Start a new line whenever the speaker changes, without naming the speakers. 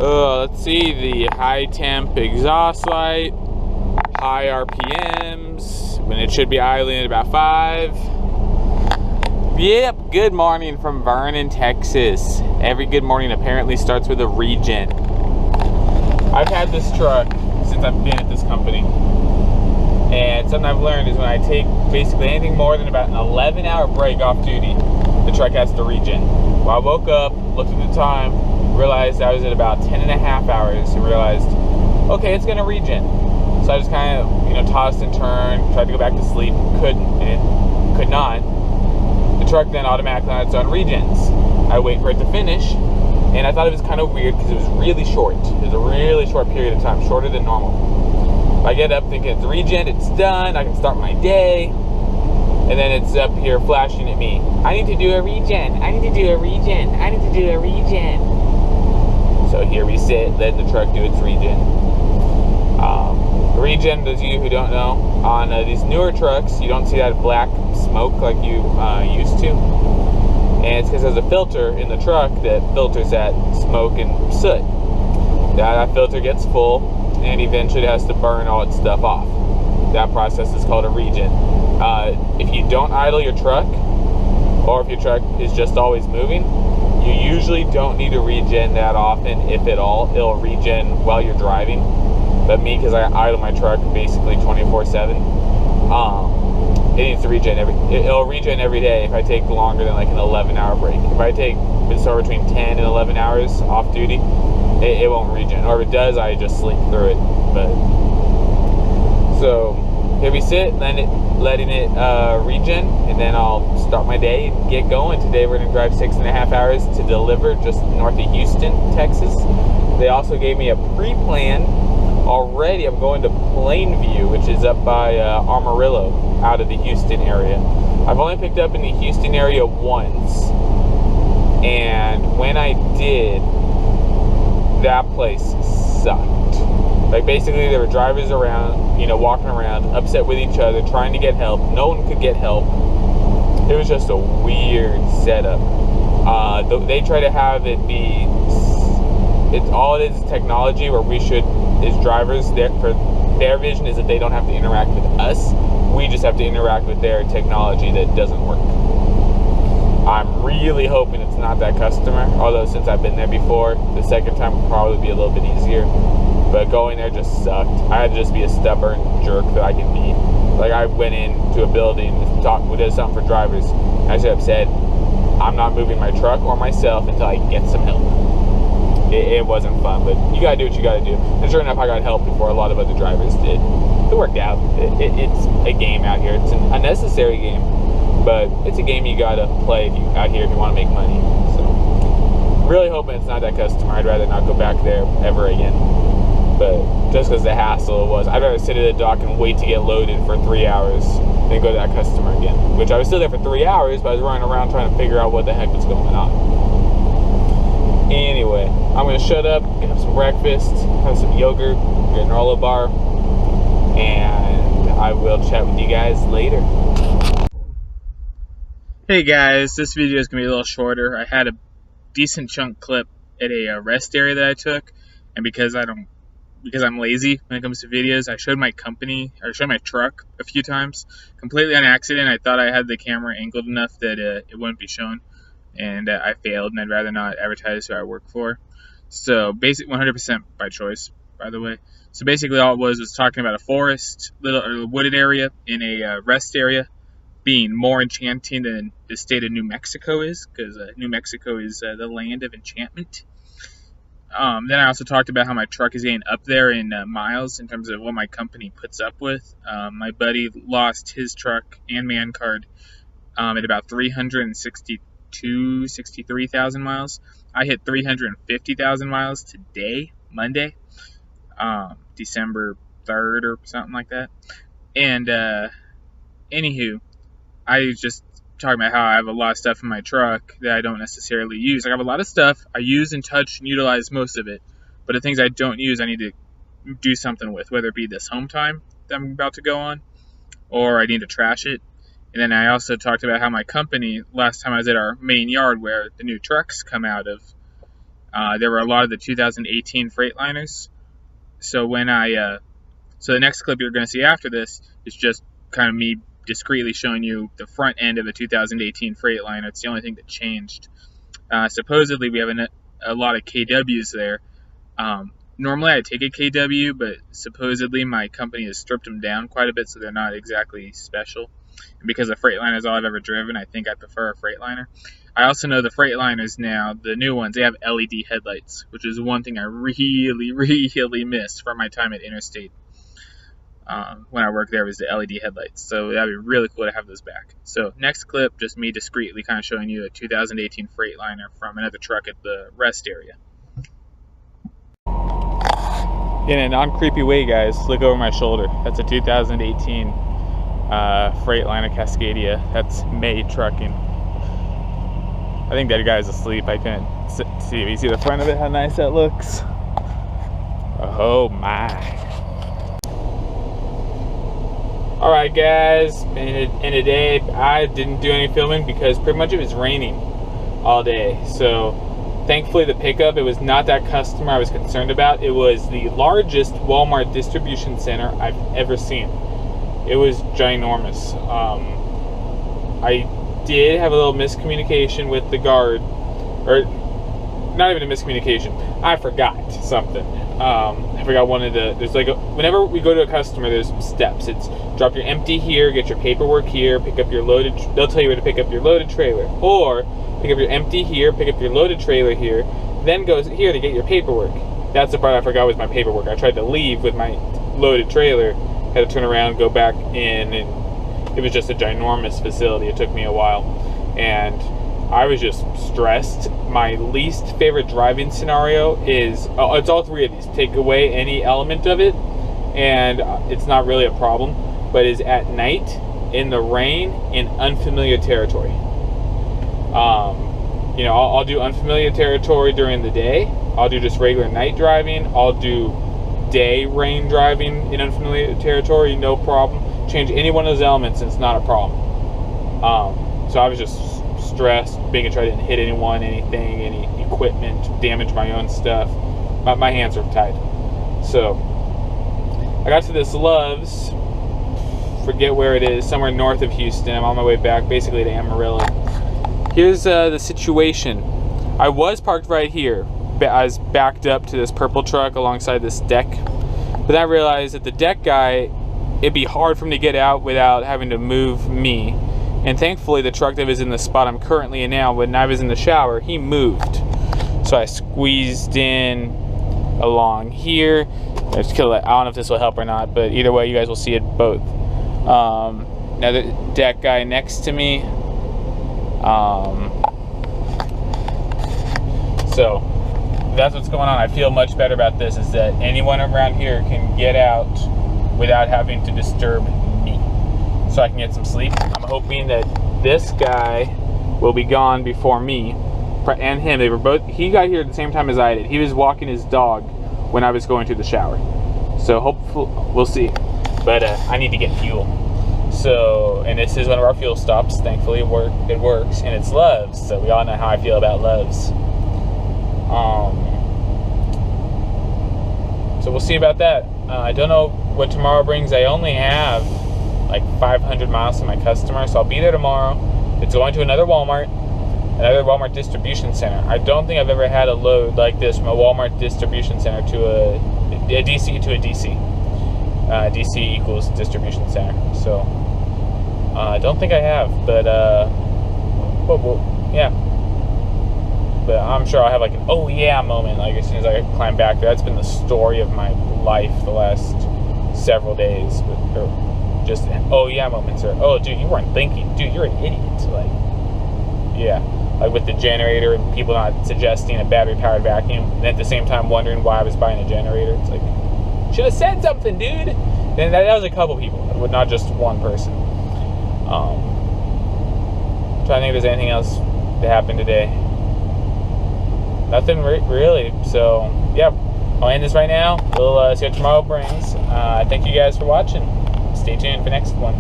Let's see, the high temp exhaust light, high RPMs, when it should be idling at about 5. Yep, good morning from Vernon, Texas. Every good morning apparently starts with a regen. I've had this truck since I've been at this company. And something I've learned is when I take basically anything more than about an 11-hour break off duty, the truck has to regen. Well, I woke up, looked at the time, realized I was at about 10.5 hours, and realized, okay, it's gonna regen. So I just kind of, tossed and turned, tried to go back to sleep, could not. The truck then automatically on its own regens. I wait for it to finish, and I thought it was kind of weird because it was really short. It was a really short period of time, shorter than normal. I get up thinking it's regen, it's done, I can start my day, and then it's up here flashing at me. I need to do a regen, I need to do a regen, I need to do a regen. So here we sit, letting the truck do its regen. Regen, those of you who don't know, on these newer trucks, you don't see that black smoke like you used to. And it's because there's a filter in the truck that filters that smoke and soot. That filter gets full and eventually has to burn all its stuff off. That process is called a regen. If you don't idle your truck, or if your truck is just always moving, you usually don't need to regen that often, if at all. It'll regen while you're driving. But me, because I idle my truck basically 24/7, it needs to regen it'll regen every day if I take longer than like an 11-hour break. If I take somewhere between 10 and 11 hours off duty, it won't regen. Or if it does, I just sleep through it. But so here we sit, letting it regen, and then I'll start my day and get going. Today we're gonna drive 6.5 hours to Deliver, just north of Houston, Texas. They also gave me a pre-plan. Already I'm going to Plainview, which is up by Amarillo, out of the Houston area. I've only picked up in the Houston area once, and when I did, that place sucked. Like, basically there were drivers around, walking around, upset with each other, trying to get help. No one could get help. It was just a weird setup. They try to have it be, all it is technology, where we should, as drivers, for their vision is that they don't have to interact with us. We just have to interact with their technology that doesn't work. I'm really hoping it's not that customer, although since I've been there before, the second time will probably be a little bit easier. But going there just sucked. I had to just be a stubborn jerk that I can be. Like, I went into a building, we did something for drivers, and I should have said, I'm not moving my truck or myself until I get some help. It wasn't fun, but you gotta do what you gotta do. And sure enough, I got help before a lot of other drivers did. It worked out. It's a game out here. It's an unnecessary game, but it's a game you gotta play out here if you want to make money. So, really hoping it's not that customer. I'd rather not go back there ever again. But just because the hassle it was, I'd rather sit at the dock and wait to get loaded for 3 hours than go to that customer again. Which I was still there for 3 hours, but I was running around trying to figure out what the heck was going on. Anyway, I'm going to shut up, have some breakfast, have some yogurt, granola bar, and I will chat with you guys later. Hey guys, this video is going to be a little shorter. I had a decent chunk clip at a rest area that I took, and because I'm lazy when it comes to videos, I showed my truck a few times, completely on accident. I thought I had the camera angled enough that it wouldn't be shown. And I failed, and I'd rather not advertise who I work for. So, 100% by choice, by the way. So basically all it was talking about a forest, little wooded area in a rest area being more enchanting than the state of New Mexico is, because New Mexico is the land of enchantment. Then I also talked about how my truck is getting up there in miles in terms of what my company puts up with. My buddy lost his truck and man card at about 63,000 miles. I hit 350,000 miles today, Monday, December 3rd or something like that. And anywho, I was just talking about how I have a lot of stuff in my truck that I don't necessarily use. Like, I have a lot of stuff I use and touch and utilize most of it, but the things I don't use I need to do something with, whether it be this home time that I'm about to go on, or I need to trash it. And then I also talked about how my company, last time I was at our main yard where the new trucks come out of,
There were a lot of the 2018 Freightliners. So so the next clip you're going to see after this is just kind of me discreetly showing you the front end of a 2018 Freightliner. It's the only thing that changed. Supposedly we have a lot of KWs there. Normally I take a KW, but supposedly my company has stripped them down quite a bit, so they're not exactly special. And because a Freightliner is all I've ever driven, I think I prefer a Freightliner. I also know the Freightliners now, the new ones, they have LED headlights, which is one thing I really miss from my time at Interstate. When I worked there, was the LED headlights, so that'd be really cool to have those back. So next clip, just me discreetly kind of showing you a 2018 Freightliner from another truck at the rest area.
In a non-creepy way, guys, look over my shoulder. That's a 2018 Freightliner Cascadia. That's May Trucking. I think that guy's asleep. I couldn't see. You see the front of it, how nice that looks? Oh my. Alright guys, in a day, I didn't do any filming because pretty much it was raining all day. So thankfully the pickup, it was not that customer I was concerned about. It was the largest Walmart distribution center I've ever seen. It was ginormous. I did have a little miscommunication with the guard, or not even a miscommunication. I forgot something. I forgot one of the, there's like whenever we go to a customer, there's steps. It's drop your empty here, get your paperwork here, pick up your loaded, they'll tell you where to pick up your loaded trailer, or pick up your empty here, pick up your loaded trailer here, then go here to get your paperwork. That's the part I forgot was my paperwork. I tried to leave with my loaded trailer, had to turn around, go back in, and it was just a ginormous facility. It took me a while, and I was just stressed. My least favorite driving scenario is, it's all three of these. Take away any element of it, and it's not really a problem, but is at night, in the rain, in unfamiliar territory. You know, I'll do unfamiliar territory during the day. I'll do just regular night driving. I'll do day rain driving in unfamiliar territory, no problem. Change any one of those elements and it's not a problem. So I was just stressed, making sure I didn't hit anyone, anything, any equipment, damage my own stuff. My hands are tied. So I got to this Love's, forget where it is, somewhere north of Houston. I'm on my way back basically to Amarillo. Here's the situation. I was parked right here. I was backed up to this purple truck alongside this deck, but then I realized that the deck guy, it'd be hard for him to get out without having to move me. And thankfully the truck that was in the spot I'm currently in now, when I was in the shower, he moved. So I squeezed in along here. I don't know if this will help or not, but either way you guys will see it both. Now the deck guy next to me. So that's what's going on. I feel much better about this, is that anyone around here can get out without having to disturb me, so I can get some sleep. I'm hoping that this guy will be gone before me and him. They were both, he got here at the same time as I did. He was walking his dog when I was going to the shower. So hopefully, we'll see. But I need to get fuel. So, and this is one of our fuel stops. Thankfully it works, and it's Love's. So we all know how I feel about Love's. So we'll see about that. I don't know what tomorrow brings. I only have like 500 miles to my customer, so I'll be there tomorrow. It's going to another Walmart distribution center. I don't think I've ever had a load like this from a Walmart distribution center to a DC to a DC. DC equals distribution center. So I don't think I have, but yeah. But I'm sure I'll have like an oh yeah moment like as soon as I climb back there. That's been the story of my life the last several days. Or just an oh yeah moments, or oh dude, you weren't thinking, dude, you're an idiot. Like, yeah, like with the generator and people not suggesting a battery powered vacuum, and at the same time wondering why I was buying a generator. It's like, should have said something, dude. And that was a couple people, not just one person. Trying to think if there's anything else that happened today. Nothing really. So yeah, I'll end this right now. We'll see what tomorrow brings. Thank you guys for watching. Stay tuned for next one.